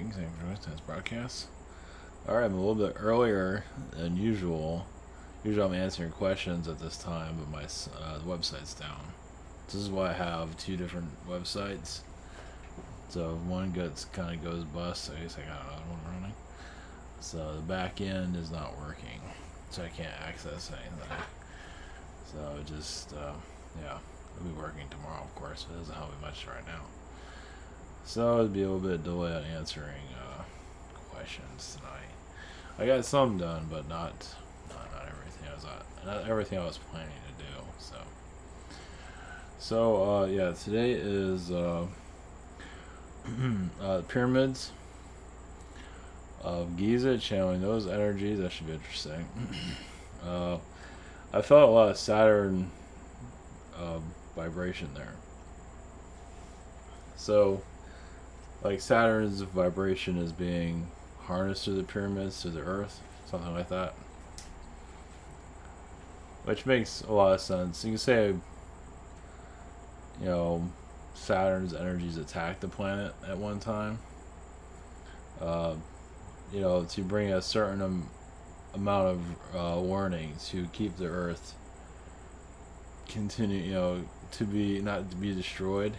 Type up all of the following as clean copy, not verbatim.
morning. Thank you for joining tonight's broadcast. Alright, I'm a little bit earlier than usual. Usually I'm answering questions at this time, but my the website's down. This is why I have two different websites. So if one kind of goes bust, I guess I got another one running. So the back end is not working, so I can't access anything. So just yeah, it'll be working tomorrow, of course, but it doesn't help me much right now. So it'd be a little bit of delay on answering questions tonight. I got some done, but not everything. Not everything I was planning to do. So yeah, today is pyramids of Giza, channeling those energies. That should be interesting. I felt a lot of Saturn vibration there. So, like Saturn's vibration is being harnessed through the pyramids to the Earth, something like that. Which makes a lot of sense. You can say, Saturn's energies attacked the planet at one time. To bring a certain amount of warning to keep the Earth continue, not to be destroyed.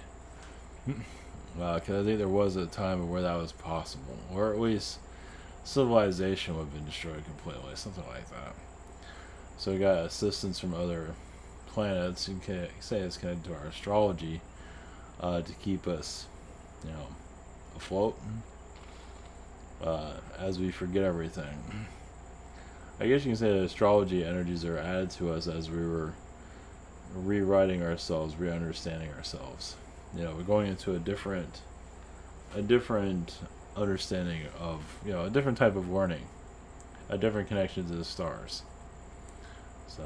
Because I think there was a time where that was possible, or at least civilization would have been destroyed completely, something like that. So we got assistance from other planets. You can say it's connected to our astrology to keep us, afloat as we forget everything. I guess you can say that astrology energies are added to us as we were rewriting ourselves, re-understanding ourselves. We're going into a different understanding of, a different type of learning, a different connection to the stars. So,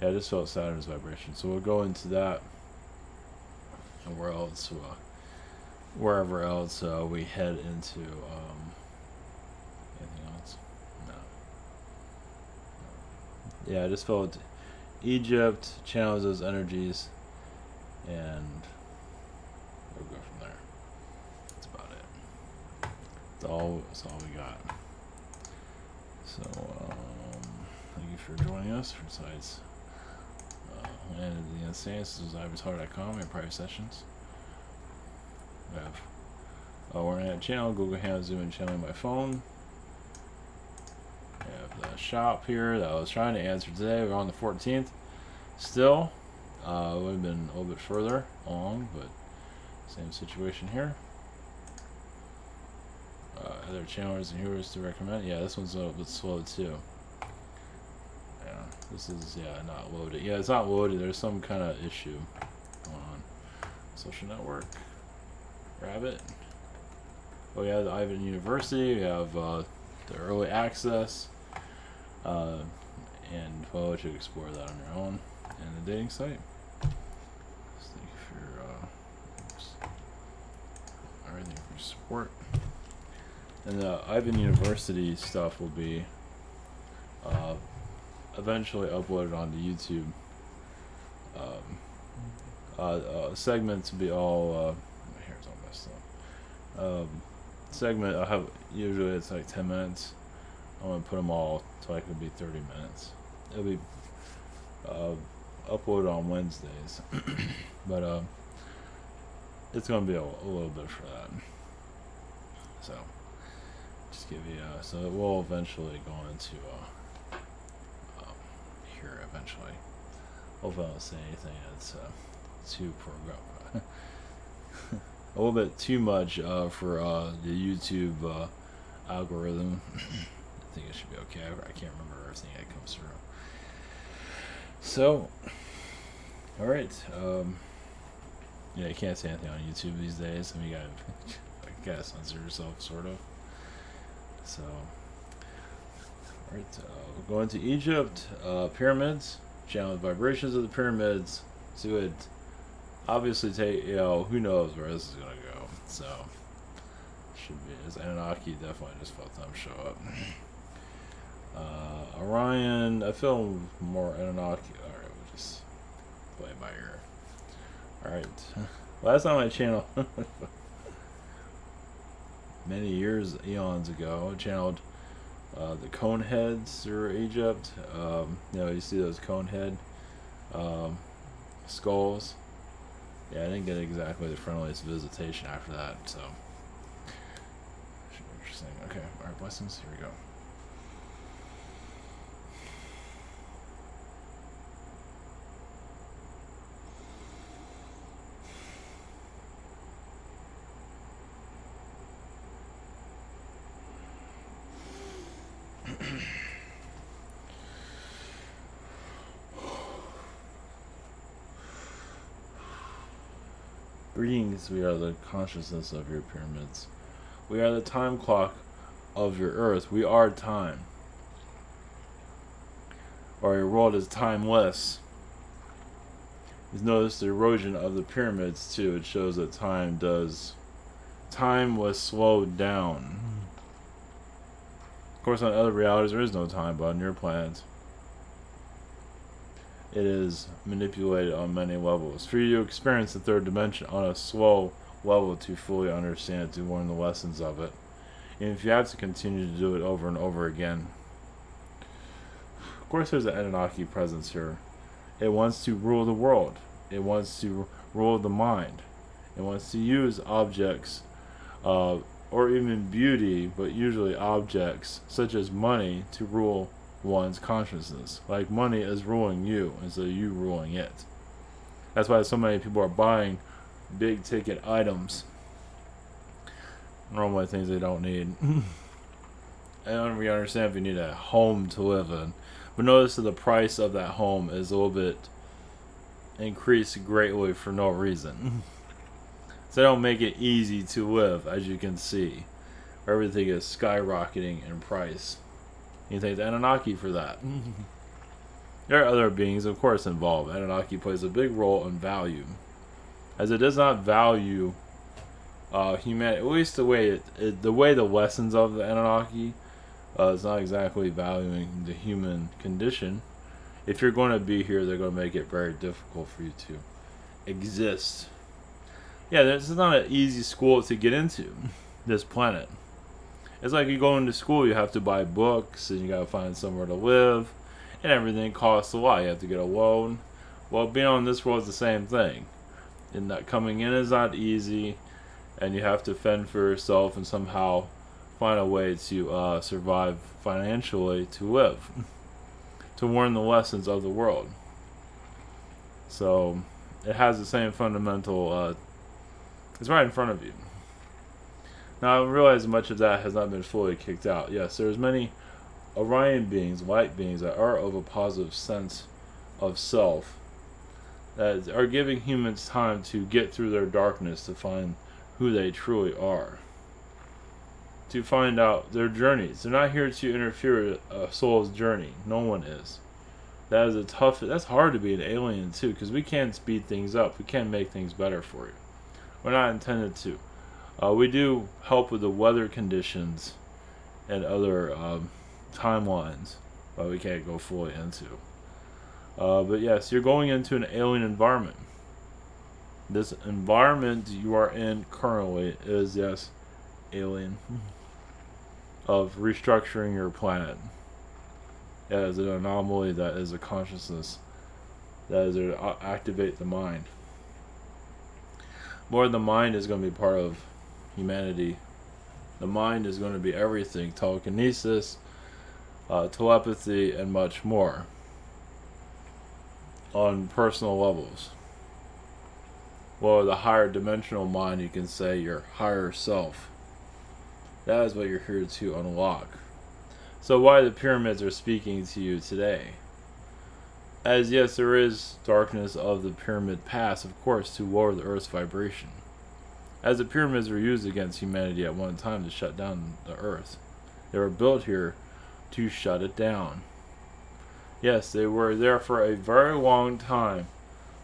yeah, I just felt Saturn's vibration. So we'll go into that, and wherever else we head into. Anything else? No. Yeah, I just felt Egypt channels those energies, and we'll go from there. That's about it. That's all we got. So, thank you for joining us for tonight's Land of the Insane. This is ivytar.com and private sessions. We have our internet channel, Google Hands, Zoom, and channeling my phone. We have the shop here that I was trying to answer today. We're on the 14th. Still, would have been a little bit further along, but same situation here. Other channelers and viewers to recommend. Yeah, this one's a bit slow too. Yeah, this is not loaded. Yeah, it's not loaded. There's some kind of issue going on. Social network. Grab it. Oh yeah, the Ivan University. We have the early access, and we'll let you explore that on your own. And the dating site. So thank you for everything for your support. And the Ivan University stuff will be eventually uploaded onto YouTube. Segments will be all. My hair's all messed up. Segment I have usually it's like 10 minutes. I'm gonna put them all so I could be 30 minutes. It'll be uploaded on Wednesdays, but it's gonna be a little bit for that. So just give you so it will eventually go into here eventually. Hopefully I don't say anything that's too program. A little bit too much for the YouTube algorithm. I think it should be okay. I can't remember everything that comes through. So, all right. You can't say anything on YouTube these days. I mean, you gotta censor yourself, sort of. So, all right. We're going to Egypt. Pyramids. Channel the vibrations of the pyramids. See what. Obviously, who knows where this is gonna go. So, should be. As Anunnaki, definitely just felt them show up. Orion, I feel more Anunnaki. Alright, we'll just play it by ear. Alright. Last time I channel many years, eons ago. I channeled the cone heads through Egypt. You see those cone head um, skulls. Yeah, I didn't get exactly the friendliest visitation after that, so. Interesting. Okay, alright, blessings. Here we go. Greetings, we are the consciousness of your pyramids. We are the time clock of your earth. We are time. Or your world is timeless. You've noticed the erosion of the pyramids too. It shows that time was slowed down. Of course, on other realities there is no time, but on your planet it is manipulated on many levels. For you to experience the third dimension on a slow level to fully understand it, to learn the lessons of it. And if you have to continue to do it over and over again. Of course there's an Anunnaki presence here. It wants to rule the world. It wants to rule the mind. It wants to use objects, or even beauty, but usually objects, such as money, to rule one's consciousness. Like money is ruling you instead of you ruling it. That's why so many people are buying big ticket items, normally things they don't need. I don't really understand if you need a home to live in, but notice that the price of that home is a little bit increased greatly for no reason. So they don't make it easy to live, as you can see. Everything is skyrocketing in price. You thank the Anunnaki for that. There are other beings, of course, involved. Anunnaki plays a big role in value, as it does not value humanity. At least the way the lessons of the Anunnaki is not exactly valuing the human condition. If you're going to be here, they're going to make it very difficult for you to exist. Yeah, this is not an easy school to get into. This planet. It's like you go into school, you have to buy books, and you gotta find somewhere to live, and everything costs a lot. You have to get a loan. Well, being on this world is the same thing. And that coming in is not easy, and you have to fend for yourself and somehow find a way to survive financially to live, to learn the lessons of the world. So it has the same fundamental. It's right in front of you. Now I realize much of that has not been fully kicked out. Yes, there's many Orion beings, light beings, that are of a positive sense of self, that are giving humans time to get through their darkness, to find who they truly are, to find out their journeys. They're not here to interfere with a soul's journey. No one is. That's hard to be an alien too, because we can't speed things up. We can't make things better for you. We're not intended to. We do help with the weather conditions and other timelines, but we can't go fully into. But yes, you're going into an alien environment. This environment you are in currently is, yes, alien. Of restructuring your planet. As an anomaly that is a consciousness that is to activate the mind. More, the mind is going to be part of humanity. The mind is going to be everything: telekinesis, telepathy, and much more on personal levels. Well, the higher dimensional mind, you can say your higher self. That is what you're here to unlock. So why the pyramids are speaking to you today? As yes, there is darkness of the pyramid pass, of course, to lower the Earth's vibration. As the pyramids were used against humanity at one time to shut down the Earth. They were built here to shut it down. Yes, they were there for a very long time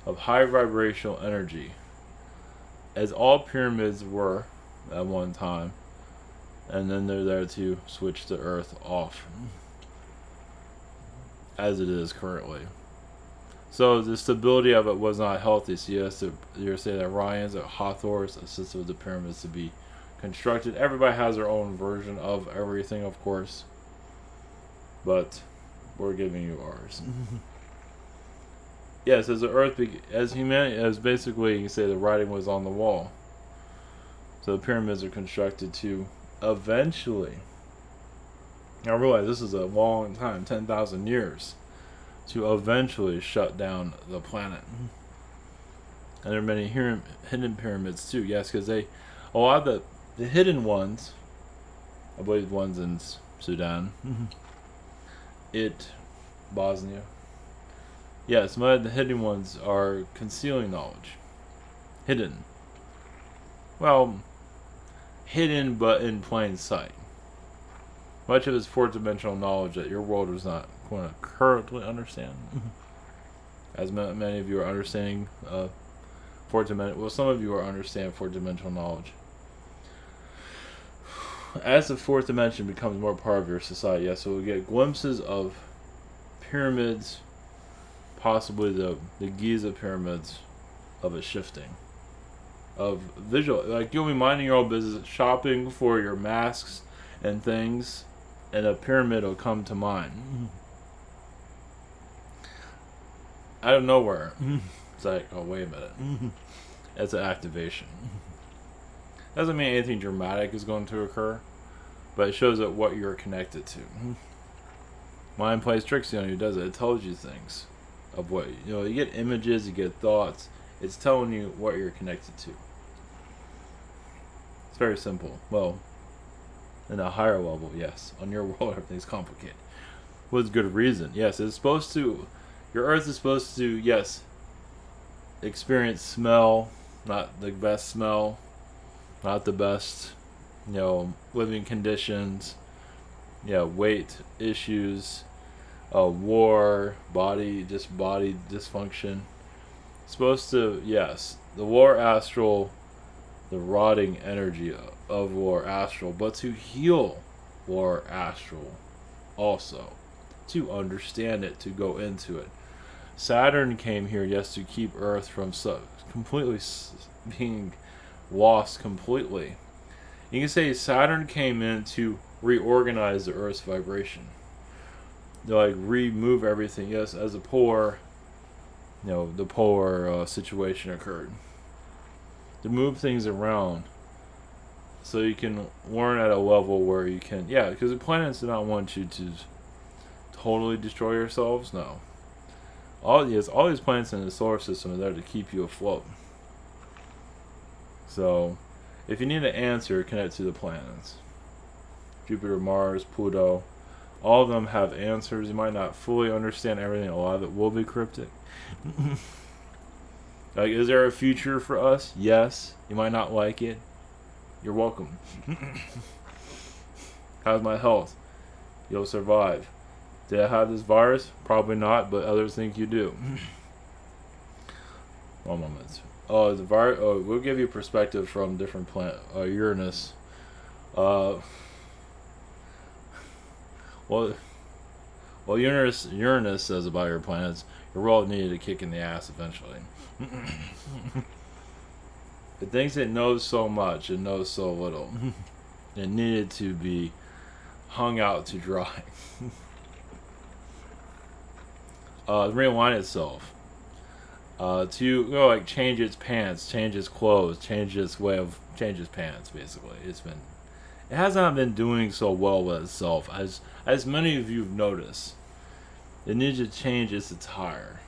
of high vibrational energy, as all pyramids were at one time, and then they're there to switch the Earth off, as it is currently. So the stability of it was not healthy. So you're saying that Ryans or Hathors assisted with the pyramids to be constructed. Everybody has their own version of everything, of course, but we're giving you ours. Yes, as the Earth, as humanity, as basically you can say the writing was on the wall. So the pyramids are constructed to eventually. Now realize this is a long time, 10,000 years, to eventually shut down the planet. And there are many hidden pyramids too. Yes, because a lot of the hidden ones, I believe the ones in Sudan, Bosnia. Yes, some of the hidden ones are concealing knowledge. Hidden. Well, hidden but in plain sight. Much of it's fourth-dimensional knowledge that your world is not going to currently understand. As many of you are understanding some of you are understanding fourth-dimensional knowledge. As the fourth dimension becomes more part of your society, yes, so we get glimpses of pyramids, possibly the Giza pyramids, of it shifting. Of visual, like you'll be minding your own business, shopping for your masks and things, and a pyramid will come to mind. Out of nowhere. It's like, oh, wait a minute. That's an activation. Doesn't mean anything dramatic is going to occur, but it shows that what you're connected to. Mind plays tricks on you, does it? It tells you things of what, you get images, you get thoughts. It's telling you what you're connected to. It's very simple. Well, in a higher level, yes. On your world, everything's complicated. With good reason. Yes, it's supposed to, your Earth is supposed to, yes, experience smell, not the best smell, not the best, living conditions, weight issues, war, body dysfunction. It's supposed to, yes, the war astral, the rotting energy of war astral, but to heal war astral also, to understand it, to go into it. Saturn came here, yes, to keep Earth from completely being lost completely. You can say Saturn came in to reorganize the Earth's vibration. To remove everything. Yes, as the polar situation occurred. To move things around so you can learn at a level where you can, because the planets do not want you to totally destroy yourselves. No. All these planets in the solar system are there to keep you afloat. So, if you need an answer, connect to the planets. Jupiter, Mars, Pluto, all of them have answers. You might not fully understand everything. A lot of it will be cryptic. Is there a future for us? Yes. You might not like it. You're welcome. How's my health? You'll survive. Did I have this virus? Probably not, but others think you do. One moment. Oh, the virus. Oh, we'll give you perspective from different Uranus. Well, Uranus says about your planets, your world needed a kick in the ass eventually. It thinks it knows so much, it knows so little. It needed to be hung out to dry. Realign itself. To change its pants, change its clothes, change its pants. Basically, it has not been doing so well with itself, as many of you have noticed. It needs to change its attire,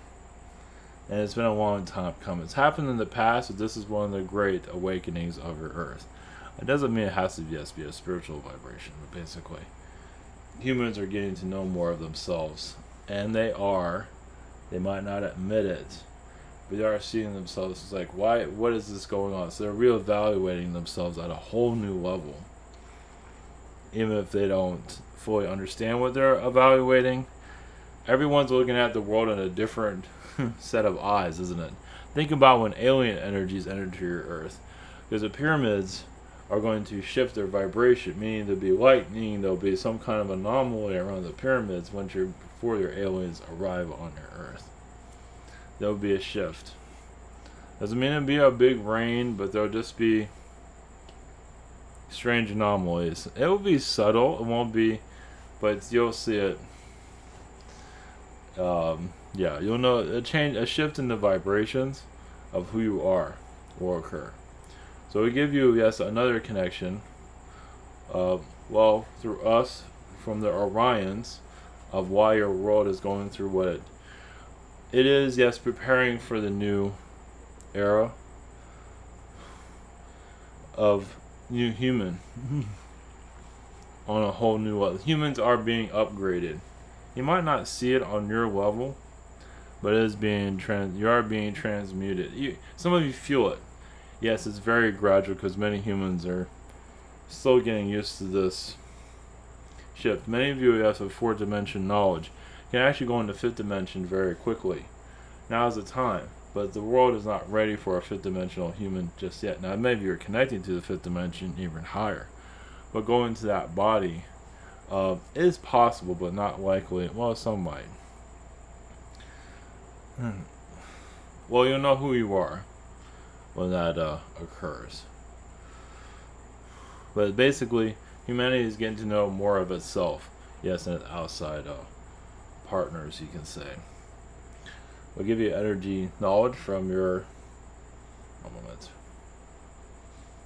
and it's been a long time coming. It's happened in the past, but this is one of the great awakenings of your Earth. It doesn't mean it has to be a spiritual vibration, but basically, humans are getting to know more of themselves, and they might not admit it, but they are seeing themselves as what is this going on? So they're reevaluating themselves at a whole new level. Even if they don't fully understand what they're evaluating, everyone's looking at the world in a different set of eyes, isn't it? Think about when alien energies enter your Earth, because the pyramids are going to shift their vibration, meaning there'll be lightning, there'll be some kind of anomaly around the pyramids before your aliens arrive on your Earth. There'll be a shift. Doesn't mean it'll be a big rain, but there'll just be strange anomalies. It will be subtle. It won't be, but you'll see it. Yeah, you'll know a shift in the vibrations of who you are will occur. So we give you, yes, another connection. Well, through us, from the Orions, of why your world is going through what it is. Yes, preparing for the new era of new human on a whole new level. Humans are being upgraded. You might not see it on your level, but it is being you are being transmuted. Some of you feel it. Yes, it's very gradual because many humans are still getting used to this shift. Many of you have a fourth dimension knowledge can actually go into fifth dimension very quickly. Now is the time, but the world is not ready for a fifth dimensional human just yet. Now maybe you're connecting to the fifth dimension even higher, but going to that body is possible, but not likely. Well, some might. Well, you'll know who you are when that occurs. But basically, humanity is getting to know more of itself. Yes, and its outside partners, you can say. We'll give you energy knowledge from your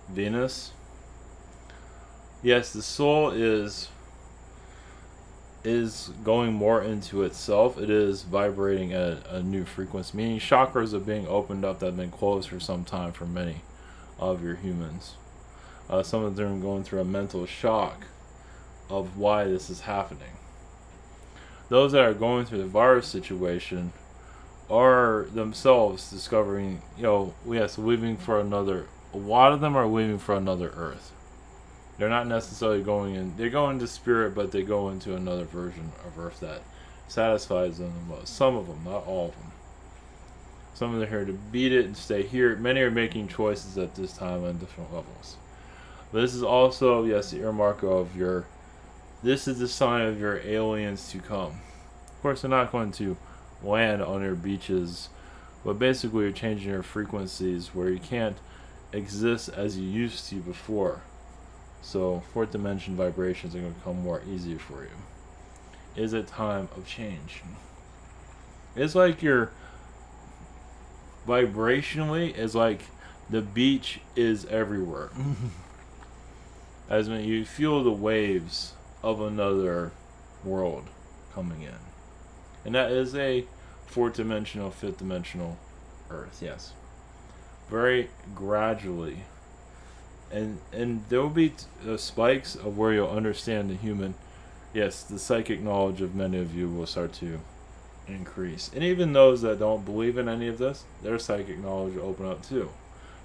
Venus. Yes, the soul is going more into itself. It is vibrating at a new frequency, meaning chakras are being opened up that have been closed for some time for many of your humans. Some of them are going through a mental shock of why this is happening. Those that are going through the virus situation are themselves discovering, leaving for another. A lot of them are leaving for another Earth. They're not necessarily going in. They go into spirit, but they go into another version of Earth that satisfies them the most. Some of them, not all of them. Some of them are here to beat it and stay here. Many are making choices at this time on different levels. But this is also, yes, the earmark of this is the sign of your aliens to come. Of course, they're not going to land on your beaches, but basically you're changing your frequencies where you can't exist as you used to before. So fourth dimension vibrations are going to become more easier for you. Is a time of change. It's like your vibrationally is like the beach is everywhere. As when you feel the waves of another world coming in. And that is a fourth dimensional, fifth dimensional Earth, yes. Very gradually. And there will be spikes of where you'll understand the human. Yes, the psychic knowledge of many of you will start to increase. And even those that don't believe in any of this, their psychic knowledge will open up too.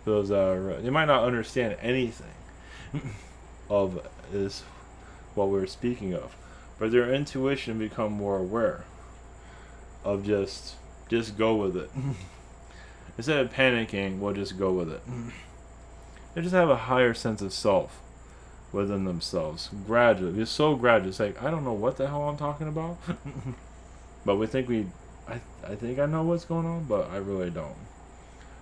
Those that are, they might not understand anything of is what we're speaking of, but their intuition become more aware of just go with it. Instead of panicking, we'll just go with it. They just have a higher sense of self within themselves. Gradually. It's so gradual. It's like, I don't know what the hell I'm talking about. But we think I think I know what's going on, but I really don't.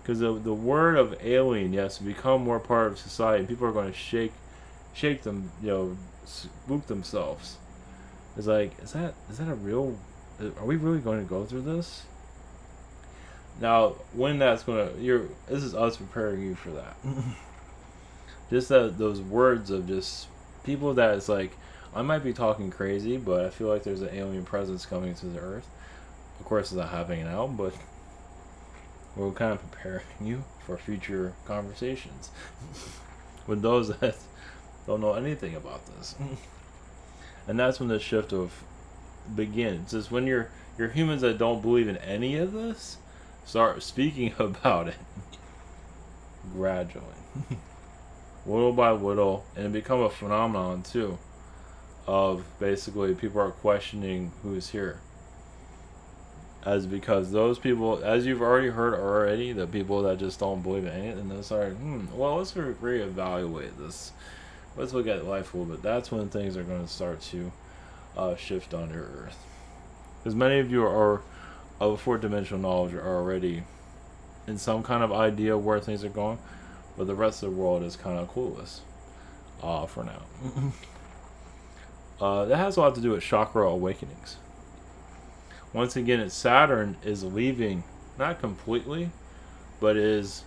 Because the word of alien, yes, become more part of society. People are going to shake them, spook themselves. It's like, is that a real? Are we really going to go through this? Now, when that's going to, this is us preparing you for that. Just those words of just people that it's like, I might be talking crazy, but I feel like there's an alien presence coming to the Earth. Of course, it's not happening now, but we're kind of preparing you for future conversations with those that don't know anything about this. And that's when the shift of begins. It's when your humans that don't believe in any of this start speaking about it gradually, little by little, and it become a phenomenon too. Of basically people are questioning who's here, as because those people, as you've already heard the people that just don't believe in anything, they start, well, let's reevaluate this. Let's look at life a little bit. That's when things are going to start to shift on your Earth. Because many of you are of fourth-dimensional knowledge are already in some kind of idea where things are going, but the rest of the world is kind of clueless for now. That has a lot to do with chakra awakenings. Once again, Saturn is leaving, not completely, but is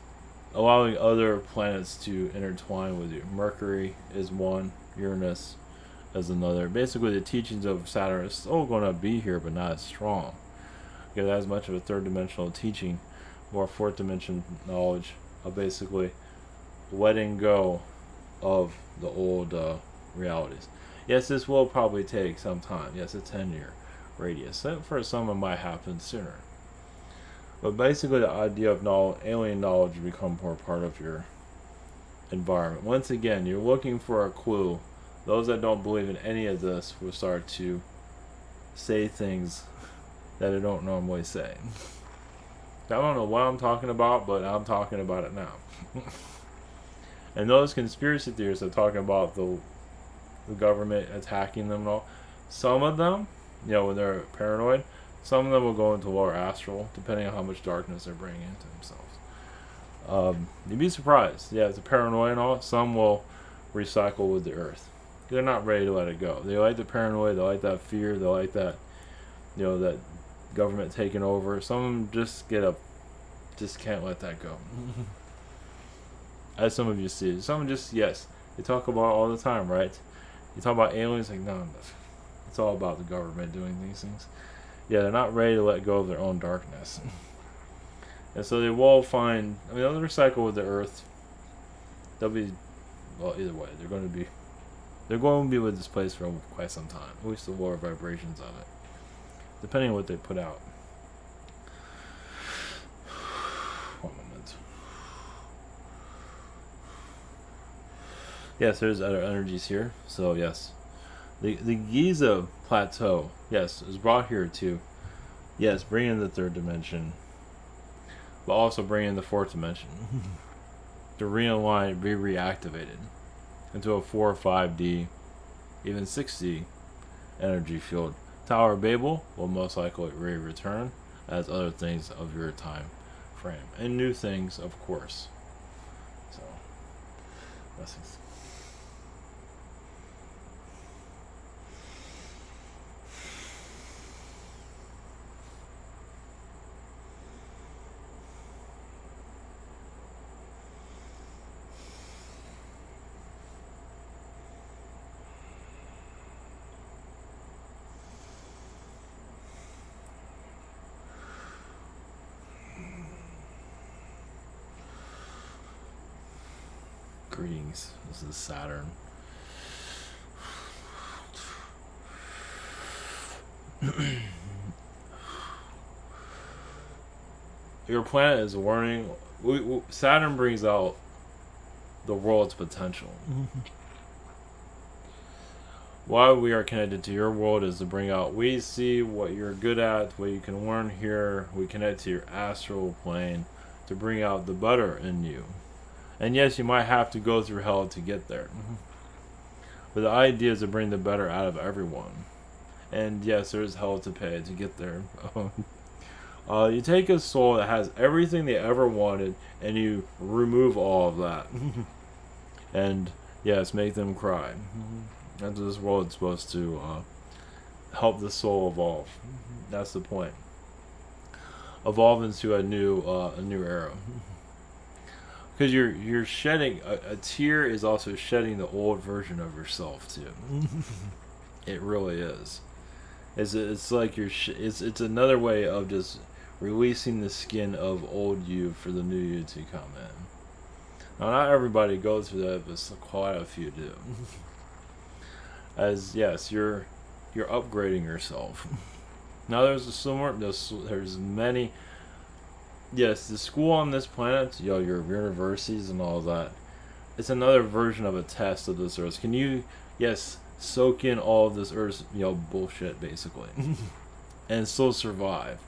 allowing other planets to intertwine with you. Mercury is one, Uranus is another. Basically, the teachings of Saturn is still going to be here, but not as strong. Because as much of a third dimensional teaching, more fourth dimension knowledge of basically letting go of the old realities. Yes, this will probably take some time. Yes, a 10-year radius. For some, it might happen sooner. But basically, the idea of alien knowledge will become more part of your environment. Once again, you're looking for a clue. Those that don't believe in any of this will start to say things that they don't normally say. I don't know what I'm talking about, but I'm talking about it now. And those conspiracy theorists are talking about the government attacking them and all. Some of them, when they're paranoid, some of them will go into lower astral, depending on how much darkness they're bringing into themselves. You'd be surprised. Yeah, it's a paranoia and all. Some will recycle with the earth. They're not ready to let it go. They like the paranoia. They like that fear. They like that, that government taking over. Some of them just can't let that go. As some of you see, some just they talk about it all the time, right? You talk about aliens, like no, it's all about the government doing these things. Yeah, they're not ready to let go of their own darkness, and so they will find. They'll recycle with the earth. They'll be, either way, they're going to be with this place for quite some time. At least the lower vibrations of it, depending on what they put out. One moment. Yes, there's other energies here. So yes, the Giza plateau, yes, is brought here to, bring in the third dimension, but also bring in the fourth dimension to realign, be reactivated into a 4 or 5D, even 6D energy field. Tower of Babel will most likely return, as other things of your time frame, and new things, of course. So, blessings. Greetings. This is Saturn. Your planet is warning. Saturn brings out the world's potential. Why we are connected to your world is to bring out. We see what you're good at, what you can learn here. We connect to your astral plane to bring out the better in you. And yes, you might have to go through hell to get there. But the idea is to bring the better out of everyone. And yes, there's hell to pay to get there. You take a soul that has everything they ever wanted, and you remove all of that. And yes, make them cry. That's what this world is supposed to help the soul evolve. That's the point. Evolve into a new era. Because you're shedding a tear is also shedding the old version of yourself too. It really is. It's like it's another way of just releasing the skin of old you for the new you to come in. Now, not everybody goes through that, but quite a few do. As yes, you're upgrading yourself. Now there's many. Yes, the school on this planet, your universities and all that, it's another version of a test of this Earth. Can you, soak in all of this Earth's, bullshit, basically, and still survive?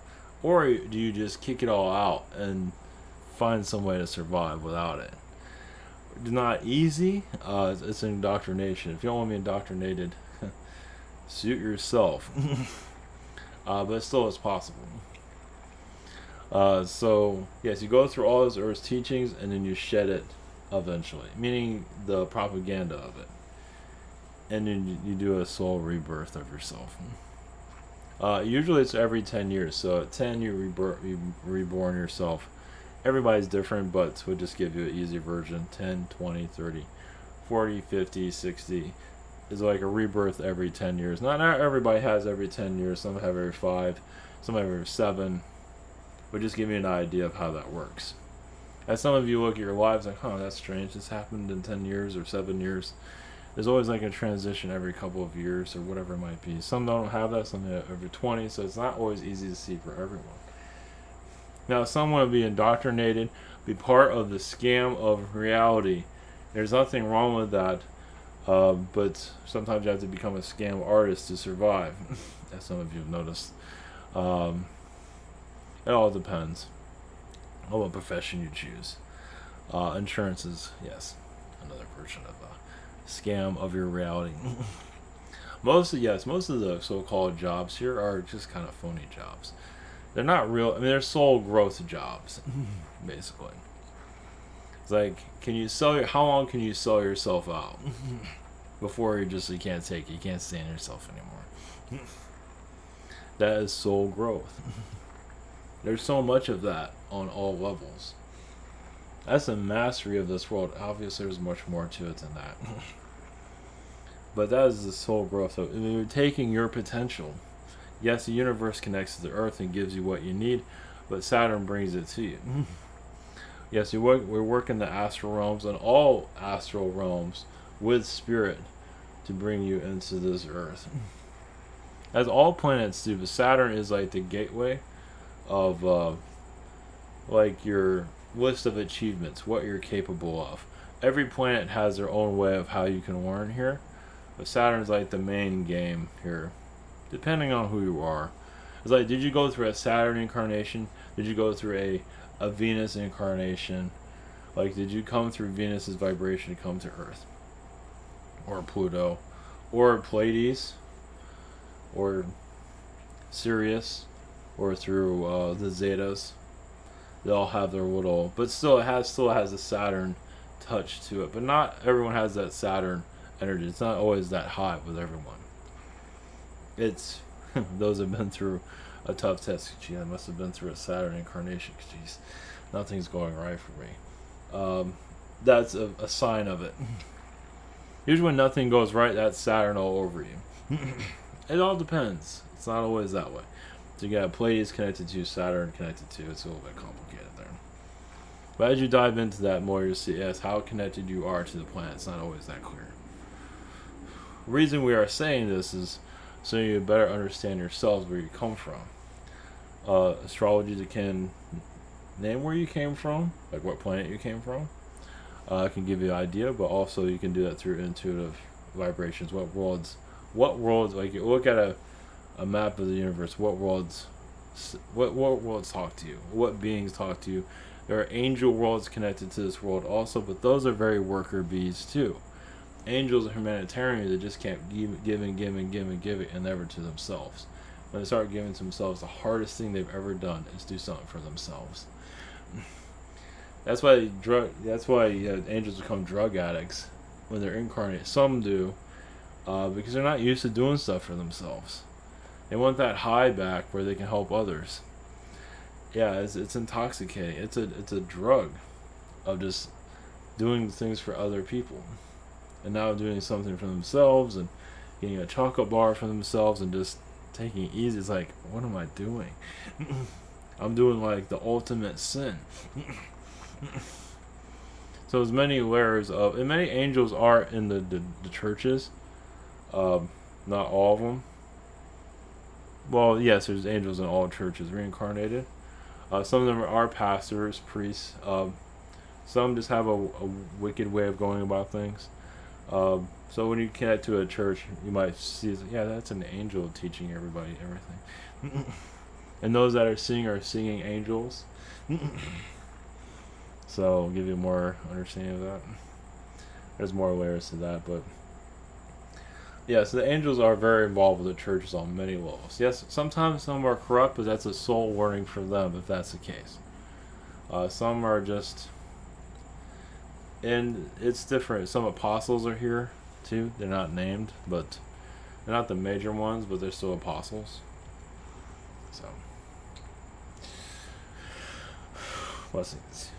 Or do you just kick it all out and find some way to survive without it? It's not easy. It's indoctrination. If you don't want to be indoctrinated, suit yourself. But still, it's possible. So, yes, you go through all those Earth's teachings, and then you shed it eventually, meaning the propaganda of it. And you do a soul rebirth of yourself. Usually it's every 10 years. So at 10, you reborn yourself. Everybody's different, but we'll just give you an easy version. 10, 20, 30, 40, 50, 60 is like a rebirth every 10 years. Not everybody has every 10 years. Some have every 5, some have every 7. We'll just give you an idea of how that works. As some of you look at your lives like, that's strange. This happened in 10 years or 7 years. There's always like a transition every couple of years or whatever it might be. Some don't have that, some have every 20, so it's not always easy to see for everyone. Now, some want to be indoctrinated, be part of the scam of reality. There's nothing wrong with that, but sometimes you have to become a scam artist to survive, as some of you have noticed. It all depends on what profession you choose. Insurance is, yes, another version of a scam of your reality. Most of the so-called jobs here are just kind of phony jobs. They're not real. I mean, they're soul growth jobs, basically. It's like, how long can you sell yourself out before you can't take it, you can't stand yourself anymore? That is soul growth. There's so much of that on all levels. That's the mastery of this world. Obviously, there's much more to it than that. But that is the soul growth. I mean, you're taking your potential. Yes, the universe connects to the earth and gives you what you need, but Saturn brings it to you. Yes, we're working the astral realms and all astral realms with spirit to bring you into this earth. As all planets do, but Saturn is like the gateway of like your list of achievements, what you're capable of. Every planet has their own way of how you can learn here, but Saturn's like the main game here, depending on who you are. It's like, did you go through a Saturn incarnation? Did you go through a Venus incarnation? Like, did you come through Venus's vibration to come to Earth? Or Pluto? Or Pleiades? Or Sirius? Or through the Zetas? They all have their little, but still it has a Saturn touch to it. But not everyone has that Saturn energy. It's not always that hot with everyone. It's those have been through a tough test. Gee, I must have been through a Saturn incarnation. Jeez, nothing's going right for me. That's a sign of it. Usually when nothing goes right, that's Saturn all over you. It all depends. It's not always that way. So you got Pleiades connected to Saturn connected to. It's a little bit complicated there. But as you dive into that more, you'll see how connected you are to the planet. It's not always that clear. The reason we are saying this is so you better understand yourselves, where you come from. Astrology can name where you came from, like what planet you came from. It can give you an idea, but also you can do that through intuitive vibrations. What worlds, like you look at a map of the universe, what worlds talk to you? What beings talk to you? There are angel worlds connected to this world also, but those are very worker bees too. Angels are humanitarians that just can't give and never to themselves. When they start giving to themselves, the hardest thing they've ever done is do something for themselves. That's why angels become drug addicts when they're incarnate. Some do, because they're not used to doing stuff for themselves. They want that high back where they can help others. Yeah, it's intoxicating. It's a drug of just doing things for other people, and now doing something for themselves and getting a chocolate bar for themselves and just taking it easy. It's like, what am I doing? I'm doing like the ultimate sin. So there's many layers of, and many angels are in the churches. Not all of them. Well, yes, there's angels in all churches reincarnated. Some of them are pastors, priests. Some just have a wicked way of going about things. So when you connect to a church, you might see, that's an angel teaching everybody everything. And those that are singing angels. So I'll give you more understanding of that. There's more layers to that, but so the angels are very involved with the churches on many levels. Yes, sometimes some are corrupt, but that's a soul warning for them if that's the case. Some are just, And it's different. Some apostles are here too. They're not named, but they're not the major ones, but they're still apostles. So, blessings.